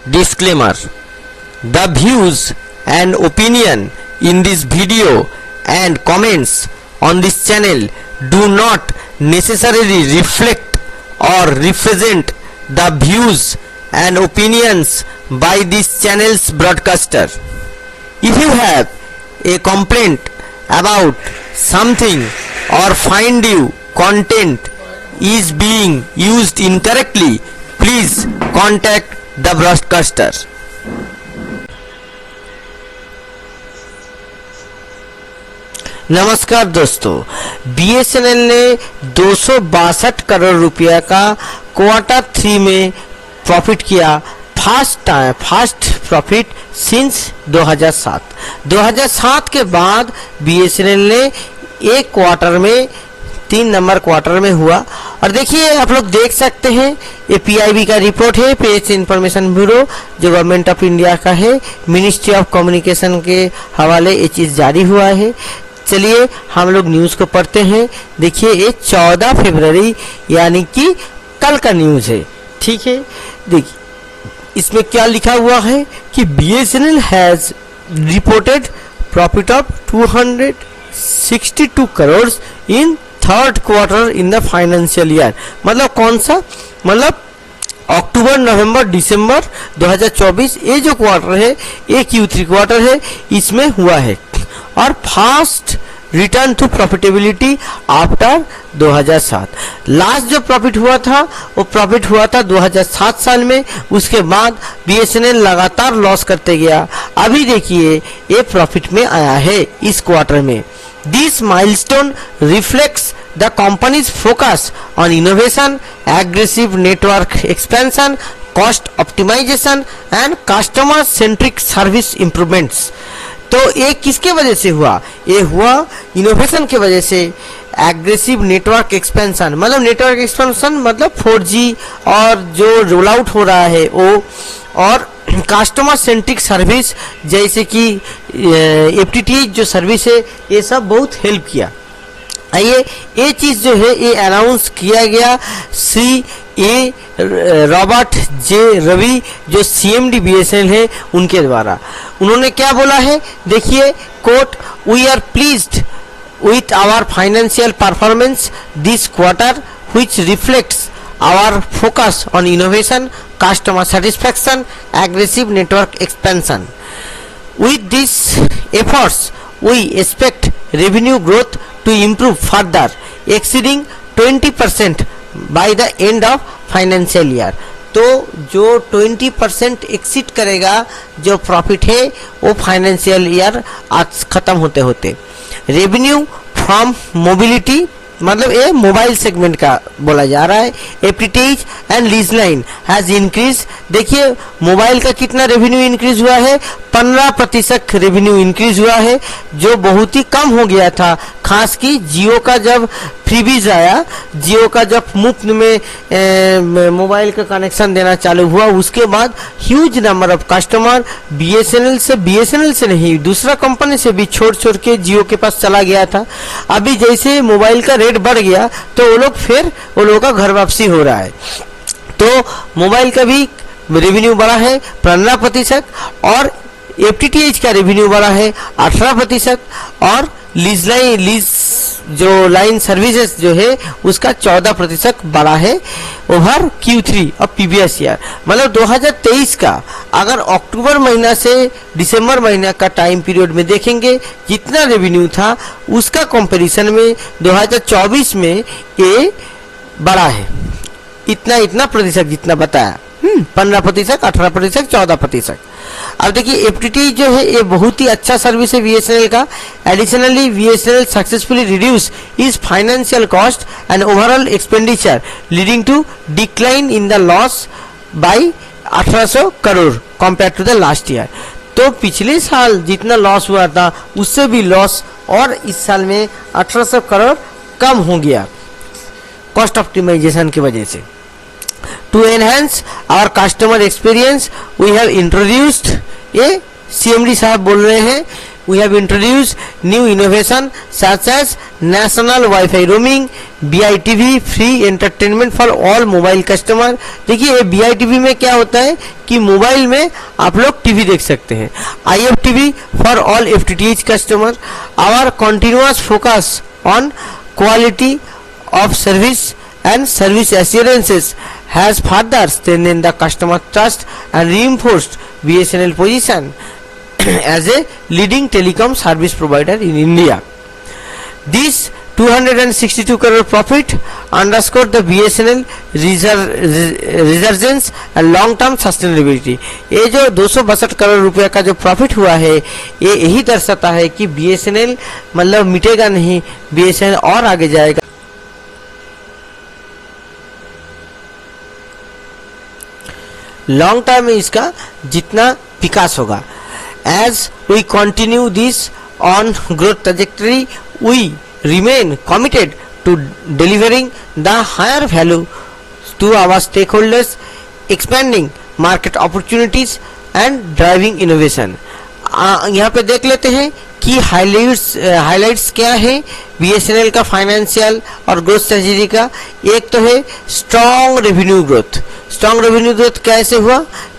Disclaimer: the views and opinion in this video and comments on this channel do not necessarily reflect or represent the views and opinions by this channel's broadcaster. If you have a complaint about something or find you content is being used incorrectly, please contact the broadcaster. नमस्कार दोस्तों, BSNL ने 262 करोड़ रुपया का quarter 3 में profit किया। First profit since 2007 के बाद BSNL ने एक क्वार्टर में 3 नंबर क्वार्टर में हुआ। और देखिए, आप लोग देख सकते हैं, ये पीआईबी का रिपोर्ट है, पेज इंफॉर्मेशन ब्यूरो, जो गवर्नमेंट ऑफ इंडिया का है, मिनिस्ट्री ऑफ कम्युनिकेशन के हवाले ये चीज़ जारी हुआ है। चलिए हम लोग न्यूज़ को पढ़ते हैं। देखिए, ये 14 फरवरी यानी कि कल का न्यूज़ है, ठीक है। देखिए इसमें क्या लिखा हुआ है कि BSNL has reported profit of 262 crore in third quarter in the financial year. मतलब कौन सा, मतलब अक्टूबर, नवंबर, दिसंबर 2024, ये जो क्वार्टर है, ये Q3 क्वार्टर है, इसमें हुआ है। और fast return to profitability after 2007। Last जो प्रॉफिट हुआ था वो प्रॉफिट हुआ था 2007 साल में। उसके बाद बीएसएनएल लगातार लॉस करते गया। अभी देखिए ये प्रॉफिट में आया है इस क्वार्टर में। This milestone reflects the company's focus on innovation, aggressive network expansion, cost optimization and customer centric service improvements. तो ये किसके वजह से हुआ? ये हुआ इनोवेशन के वजह से। एग्रेसिव नेटवर्क एक्सपेंशन मतलब नेटवर्क एक्सपेंशन मतलब 4G और जो रोल आउट हो रहा है वो, और कस्टमर सेंट्रिक सर्विस जैसे कि FTTH जो सर्विस है, ये सब बहुत हेल्प किया। आइए, ये चीज़ जो है ये अनाउंस किया गया CA रॉबर्ट जे रवि, जो CMD BSNL है, उनके द्वारा। उन्होंने क्या बोला है, देखिए quote, we are pleased with our financial performance this quarter, which reflects our focus on innovation, customer satisfaction, aggressive network expansion. With these efforts, we expect revenue growth to improve further, exceeding 20% by the end of financial year. तो जो 20% exceed करेगा जो profit है वो financial year आज खत्म होते होते। रेवेन्यू फ्रॉम मोबिलिटी मतलब ये मोबाइल सेगमेंट का बोला जा रहा है। FTTH and lease line has increase. देखिए मोबाइल का कितना रेवेन्यू इंक्रीज हुआ है, 15% रेवेन्यू इंक्रीज हुआ है, जो बहुत ही कम हो गया था। खास की जियो का जब फ्रीबीज आया, जियो का जब मुफ्त में मोबाइल का कनेक्शन देना चालू हुआ, उसके बाद huge number of customer BSNL से नहीं, दूसरा कंपनी से भी छोड़ के जियो के पास चला गया था। अभी जैसे मोबाइल का रेट बढ़ गया तो वो लोगों का घर वापसी हो रहा है। तो मोबाइल का भी रेवेन्यू बढ़ा है 15%, और FTTH का रेवेन्यू बढ़ा है 18%, और लीज जो लाइन सर्विसेज जो है उसका 14% बढ़ा है ओवर Q3 और प्रीवियस ईयर। मतलब 2023 का अगर अक्टूबर महीना से दिसंबर महीना का टाइम पीरियड में देखेंगे, जितना रेवेन्यू था उसका कंपैरिजन में 2024 में ये बढ़ा है इतना प्रतिशत जितना बताया, 15%, 18%, 14%। अब देखिए FTTH जो है ये बहुत ही अच्छा सर्विस है BSNL का। Additionally BSNL successfully reduce its financial cost and overall expenditure leading to decline in the loss by 1800 crore compare to the last year. तो पिछले साल जितना लॉस हुआ था उससे भी लॉस, और इस साल में 1800 करोड़ कम हो गया कॉस्ट ऑप्टिमाइजेशन की वजह से। To enhance our customer experience, we have introduced, ये CMD साहब बोल रहे हैं, we have introduced new innovation such as national Wi-Fi roaming, BITV free entertainment for all mobile customer। देखिए ये BITV में क्या होता है कि मोबाइल में आप लोग टीवी देख सकते हैं। IFTV for all FTTH customer। Our continuous focus on quality of service and service assurances has further strengthened the customer trust and reinforced BSNL position as a leading telecom service provider in India। This 262 crore profit underscored the BSNL resurgence and long-term sustainability। ये जो 262 करोड़ रुपए का जो profit हुआ है ये यही दर्शाता है कि BSNL मतलब मिटेगा नहीं, BSNL और आगे जाएगा, लॉन्ग टर्म में इसका जितना विकास होगा। As we continue this on growth trajectory, we remain committed to delivering the higher value to our stakeholders, expanding market opportunities and driving innovation। यहाँ पे देख लेते हैं कि हाइलाइट्स क्या है BSNL का फाइनेंशियल और ग्रोथ स्ट्रेटजी का। एक तो है strong revenue growth. Strong revenue growth कैसे हुआ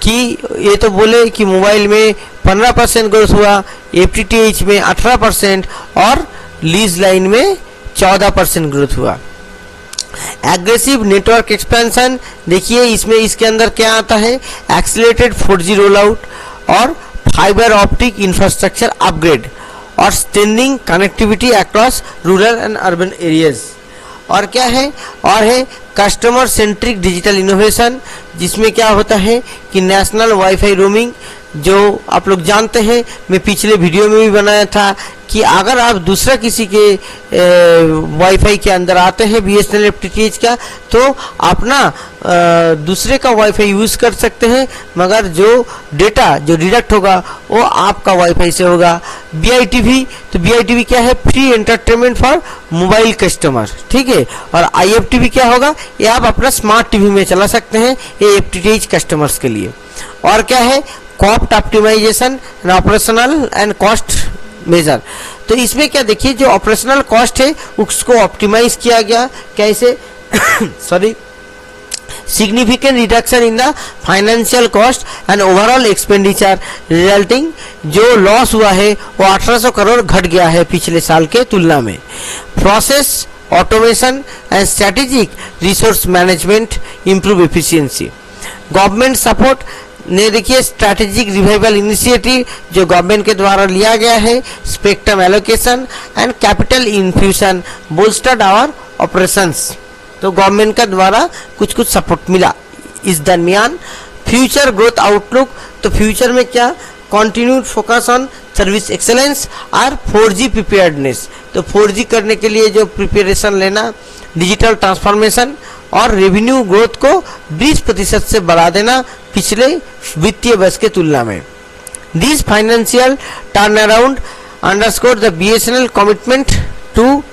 कि ये तो बोले कि मोबाइल में 15% ग्रोथ हुआ, FTTH में 18% और लीज लाइन में 14% ग्रोथ हुआ। एग्रेसिव नेटवर्क एक्सपेंशन, देखिए इसमें इसके अंदर क्या आता है, एक्सीलरेटेड 4G रोल आउट और फाइबर ऑप्टिक इंफ्रास्ट्रक्चर अपग्रेड और strengthening connectivity across rural and urban areas. और क्या है, और है कस्टमर सेंट्रिक डिजिटल इनोवेशन, जिसमें क्या होता है कि नेशनल वाईफाई रोमिंग, जो आप लोग जानते हैं, मैं पिछले वीडियो में भी बनाया था कि अगर आप दूसरा किसी के वाईफाई के अंदर आते हैं BSNL FTTH का, तो अपना दूसरे का वाईफाई यूज़ कर सकते हैं, मगर जो डेटा जो डिडक्ट होगा वो आपका वाईफाई से होगा। BITV, तो BITV क्या है, free entertainment for mobile customer, ठीक है। और IFTV क्या होगा, ये आप अपना स्मार्ट टीवी में चला सकते हैं, ये FTTH कस्टमर्स के लिए। और क्या है, cost optimization and operational and cost measure, तो इसमें क्या देखिए, जो ऑपरेशनल कॉस्ट है उसको ऑप्टिमाइज किया गया कैसे sorry, significant reduction in the financial cost and overall expenditure resulting, जो लॉस हुआ है वो 1800 करोड़ घट गया है पिछले साल के तुलना में। Process automation and strategic resource management improve efficiency. Government support ने देखिए स्ट्रैटेजिक रिवाइवल इनिशिएटिव जो गवर्नमेंट के द्वारा लिया गया है, spectrum allocation and capital infusion bolstered our operations, तो गवर्नमेंट का द्वारा कुछ कुछ सपोर्ट मिला इस दरमियान। फ्यूचर ग्रोथ आउटलुक, तो फ्यूचर में क्या, continued focus on service excellence और 4G प्रिपेयर्डनेस, तो 4G करने के लिए जो प्रिपरेशन लेना, डिजिटल ट्रांसफॉर्मेशन और रेवेन्यू ग्रोथ को 20% से बढ़ा देना पिछले वित्तीय वर्ष के तुलना में। This financial turn around underscore the BSNL commitment to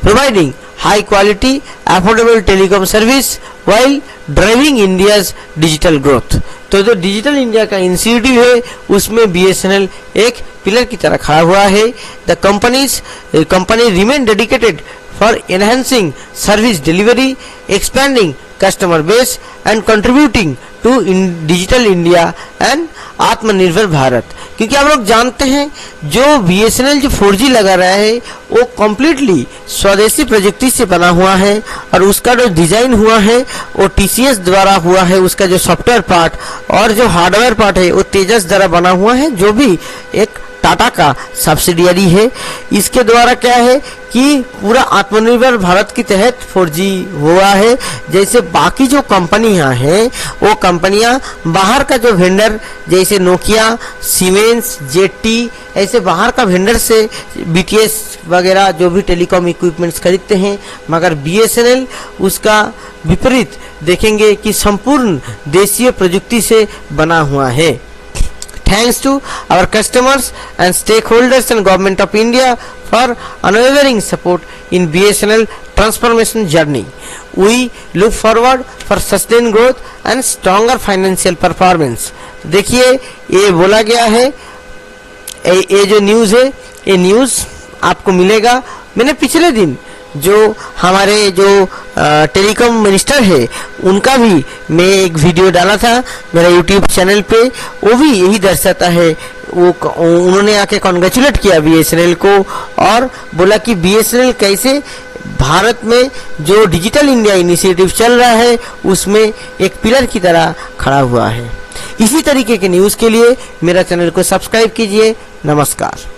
providing high quality affordable telecom service while driving India's digital growth। तो जो डिजिटल इंडिया का इनिशिएटिव है उसमें BSNL एक पिलर की तरह खड़ा हुआ है। The company remain dedicated for enhancing service delivery, expanding customer base and contributing to digital India एंड आत्मनिर्भर भारत। क्योंकि आप लोग जानते हैं जो BSNL जो 4G लगा रहा है वो कम्प्लीटली स्वदेशी प्रजुक्ति से बना हुआ है और उसका जो डिजाइन हुआ है वो TCS द्वारा हुआ है, उसका जो सॉफ्टवेयर पार्ट और जो हार्डवेयर पार्ट है वो तेजस द्वारा बना हुआ है, जो भी एक टाटा का सब्सिडियरी है। इसके द्वारा क्या है कि पूरा आत्मनिर्भर भारत के तहत 4G हुआ है। जैसे बाकी जो कंपनियां हैं वो कंपनियां बाहर का जो वेंडर जैसे नोकिया, सीमेंस, जेटी ऐसे बाहर का वेंडर से BTS वगैरह जो भी टेलीकॉम इक्विपमेंट्स खरीदते हैं, मगर BSNL उसका विपरीत देखेंगे कि संपूर्ण देशीय प्रजुक्ति से बना हुआ है। Thanks to our customers and stakeholders and Government of India for unwavering support in BSNL transformation journey. We look forward for sustained growth and stronger financial performance। देखिए ये बोला गया है ये जो न्यूज़ है, ये न्यूज़ आपको मिलेगा। मैंने पिछले दिन जो हमारे जो टेलीकॉम मिनिस्टर है उनका भी मैं एक वीडियो डाला था मेरा यूट्यूब चैनल पे, वो भी यही दर्शाता है। उन्होंने आके कॉन्ग्रेचुलेट किया बीएसएनएल को और बोला कि बीएसएनएल कैसे भारत में जो डिजिटल इंडिया इनिशिएटिव चल रहा है उसमें एक पिलर की तरह खड़ा हुआ है। इसी तरीके के न्यूज़ के लिए मेरा चैनल को सब्सक्राइब कीजिए। नमस्कार।